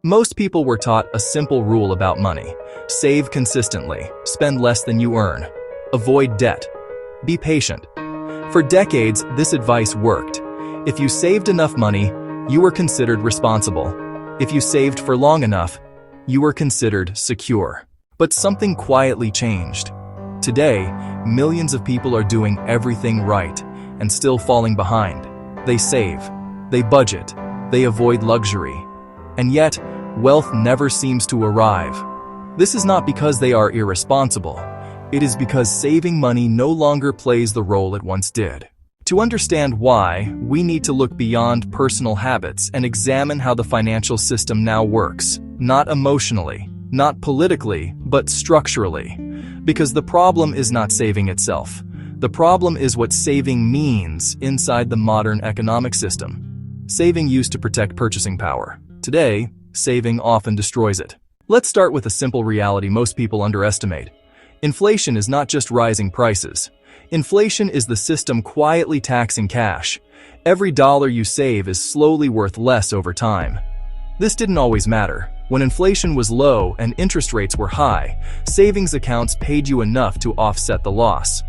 Most people were taught a simple rule about money: save consistently, spend less than you earn, avoid debt, be patient. For decades, this advice worked. If you saved enough money, you were considered responsible. If you saved for long enough, you were considered secure. But something quietly changed. Today, millions of people are doing everything right and still falling behind. They save, they budget, they avoid luxury. And yet, wealth never seems to arrive. This is not because they are irresponsible. It is because saving money no longer plays the role it once did. To understand why, we need to look beyond personal habits and examine how the financial system now works, not emotionally, not politically, but structurally. Because the problem is not saving itself. The problem is what saving means inside the modern economic system. Saving used to protect purchasing power. Today, saving often destroys it. Let's start with a simple reality most people underestimate. Inflation is not just rising prices. Inflation is the system quietly taxing cash. Every dollar you save is slowly worth less over time. This didn't always matter. When inflation was low and interest rates were high, savings accounts paid you enough to offset the loss.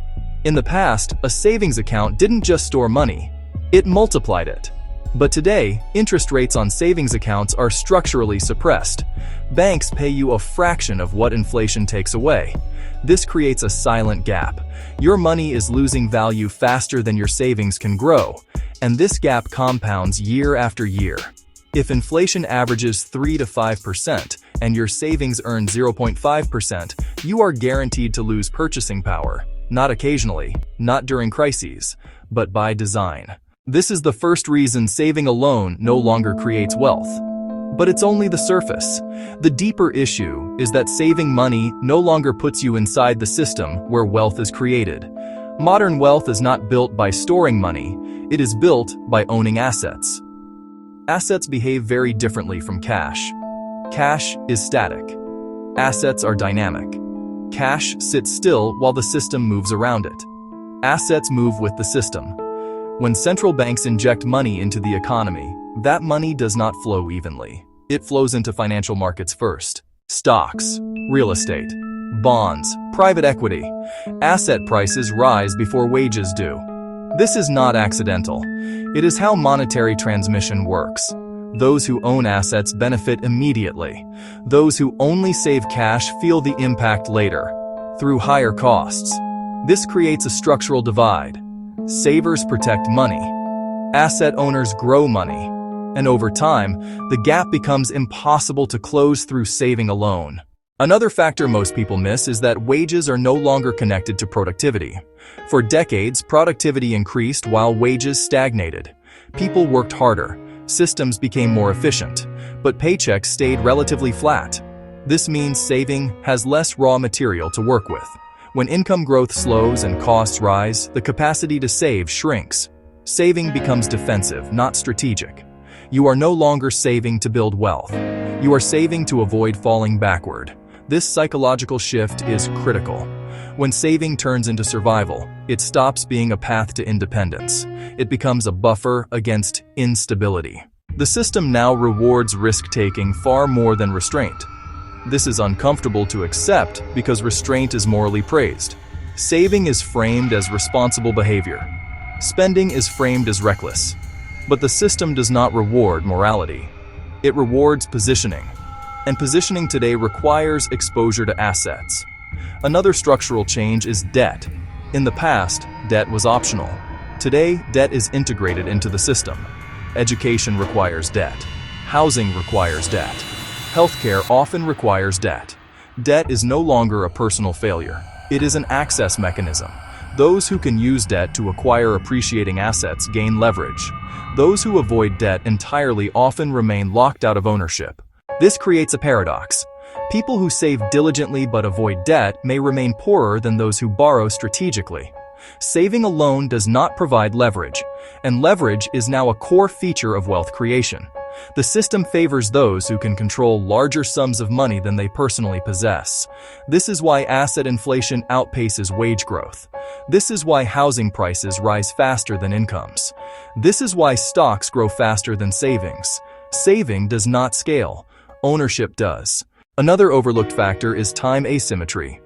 In the past, a savings account didn't just store money, it multiplied it. But today, interest rates on savings accounts are structurally suppressed. Banks pay you a fraction of what inflation takes away. This creates a silent gap. Your money is losing value faster than your savings can grow, and this gap compounds year after year. If inflation averages 3 to 5% and your savings earn 0.5%, you are guaranteed to lose purchasing power, not occasionally, not during crises, but by design. This is the first reason saving alone no longer creates wealth. But it's only the surface. The deeper issue is that saving money no longer puts you inside the system where wealth is created. Modern wealth is not built by storing money, it is built by owning assets. Assets behave very differently from cash. Cash is static. Assets are dynamic. Cash sits still while the system moves around it. Assets move with the system. When central banks inject money into the economy, that money does not flow evenly. It flows into financial markets first. Stocks, real estate, bonds, private equity. Asset prices rise before wages do. This is not accidental. It is how monetary transmission works. Those who own assets benefit immediately. Those who only save cash feel the impact later, through higher costs. This creates a structural divide. Savers protect money. Asset owners grow money. And over time, the gap becomes impossible to close through saving alone. Another factor most people miss is that wages are no longer connected to productivity. For decades, productivity increased while wages stagnated. People worked harder, systems became more efficient, but paychecks stayed relatively flat. This means saving has less raw material to work with. When income growth slows and costs rise, the capacity to save shrinks. Saving becomes defensive, not strategic. You are no longer saving to build wealth. You are saving to avoid falling backward. This psychological shift is critical. When saving turns into survival, it stops being a path to independence. It becomes a buffer against instability. The system now rewards risk-taking far more than restraint. This is uncomfortable to accept because restraint is morally praised. Saving is framed as responsible behavior. Spending is framed as reckless. But the system does not reward morality. It rewards positioning. And positioning today requires exposure to assets. Another structural change is debt. In the past, debt was optional. Today, debt is integrated into the system. Education requires debt. Housing requires debt. Healthcare often requires debt. Debt is no longer a personal failure. It is an access mechanism. Those who can use debt to acquire appreciating assets gain leverage. Those who avoid debt entirely often remain locked out of ownership. This creates a paradox. People who save diligently but avoid debt may remain poorer than those who borrow strategically. Saving alone does not provide leverage, and leverage is now a core feature of wealth creation. The system favors those who can control larger sums of money than they personally possess. This is why asset inflation outpaces wage growth. This is why housing prices rise faster than incomes. This is why stocks grow faster than savings. Saving does not scale. ownership does. Another overlooked factor is time asymmetry.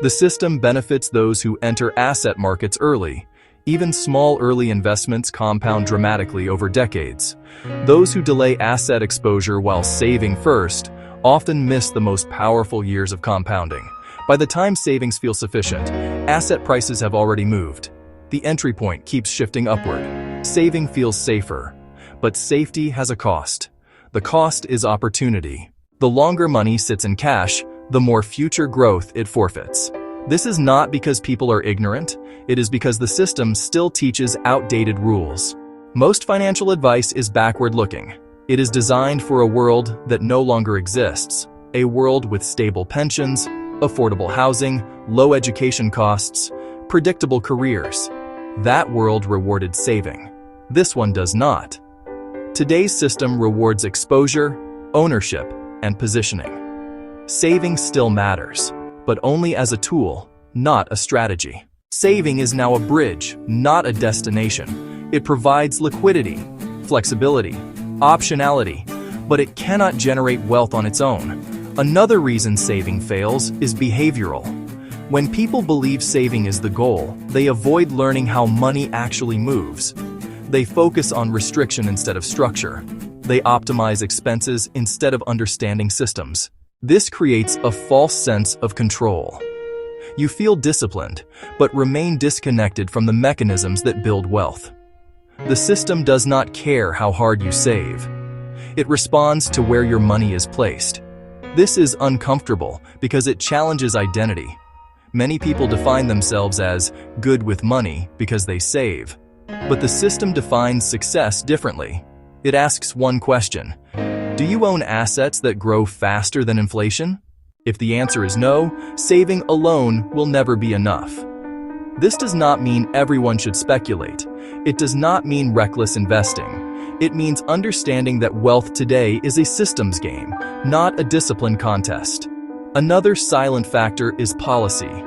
The system benefits those who enter asset markets early. Even small early investments compound dramatically over decades. Those who delay asset exposure while saving first often miss the most powerful years of compounding. By the time savings feel sufficient, asset prices have already moved. The entry point keeps shifting upward. Saving feels safer, but safety has a cost. The cost is opportunity. The longer money sits in cash, the more future growth it forfeits. This is not because people are ignorant, it is because the system still teaches outdated rules. Most financial advice is backward-looking. It is designed for a world that no longer exists, a world with stable pensions, affordable housing, low education costs, predictable careers. That world rewarded saving. This one does not. Today's system rewards exposure, ownership, and positioning. Saving still matters, but only as a tool, not a strategy. Saving is now a bridge, not a destination. It provides liquidity, flexibility, optionality, but it cannot generate wealth on its own. Another reason saving fails is behavioral. When people believe saving is the goal, they avoid learning how money actually moves. They focus on restriction instead of structure. They optimize expenses instead of understanding systems. This creates a false sense of control. You feel disciplined, but remain disconnected from the mechanisms that build wealth. The system does not care how hard you save. It responds to where your money is placed. This is uncomfortable because it challenges identity. Many people define themselves as good with money because they save. But the system defines success differently. It asks one question: do you own assets that grow faster than inflation? If the answer is no, saving alone will never be enough. This does not mean everyone should speculate. It does not mean reckless investing. It means understanding that wealth today is a systems game, not a discipline contest. Another silent factor is policy.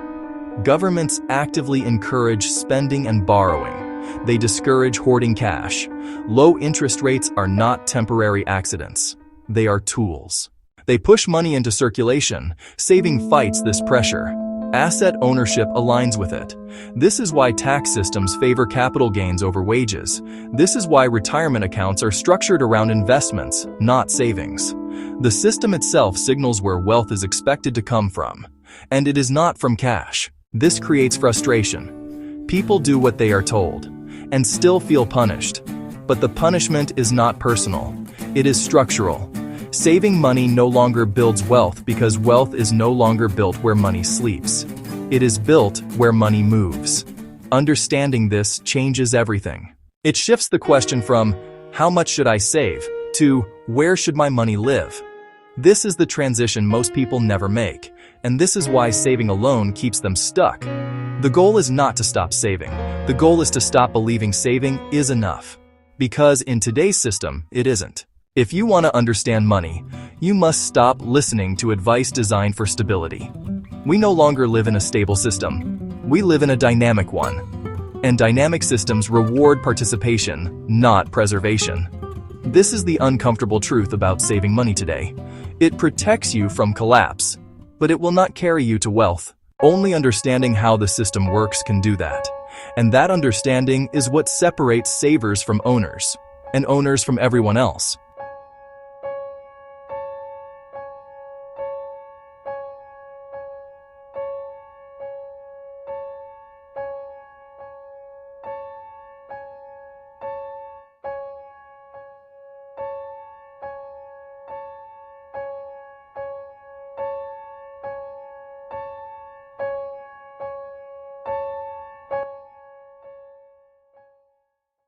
Governments actively encourage spending and borrowing. They discourage hoarding cash. Low interest rates are not temporary accidents. They are tools. They push money into circulation. Saving fights this pressure. Asset ownership aligns with it. This is why tax systems favor capital gains over wages. This is why retirement accounts are structured around investments, not savings. The system itself signals where wealth is expected to come from, and it is not from cash. This creates frustration. People do what they are told, and still feel punished. But the punishment is not personal. It is structural. Saving money no longer builds wealth because wealth is no longer built where money sleeps. It is built where money moves. Understanding this changes everything. It shifts the question from, how much should I save, to, where should my money live? This is the transition most people never make, and this is why saving alone keeps them stuck. The goal is not to stop saving. The goal is to stop believing saving is enough. Because in today's system, it isn't. If you want to understand money, you must stop listening to advice designed for stability. We no longer live in a stable system. We live in a dynamic one. And dynamic systems reward participation, not preservation. This is the uncomfortable truth about saving money today. It protects you from collapse, but it will not carry you to wealth. Only understanding how the system works can do that. And that understanding is what separates savers from owners, and owners from everyone else.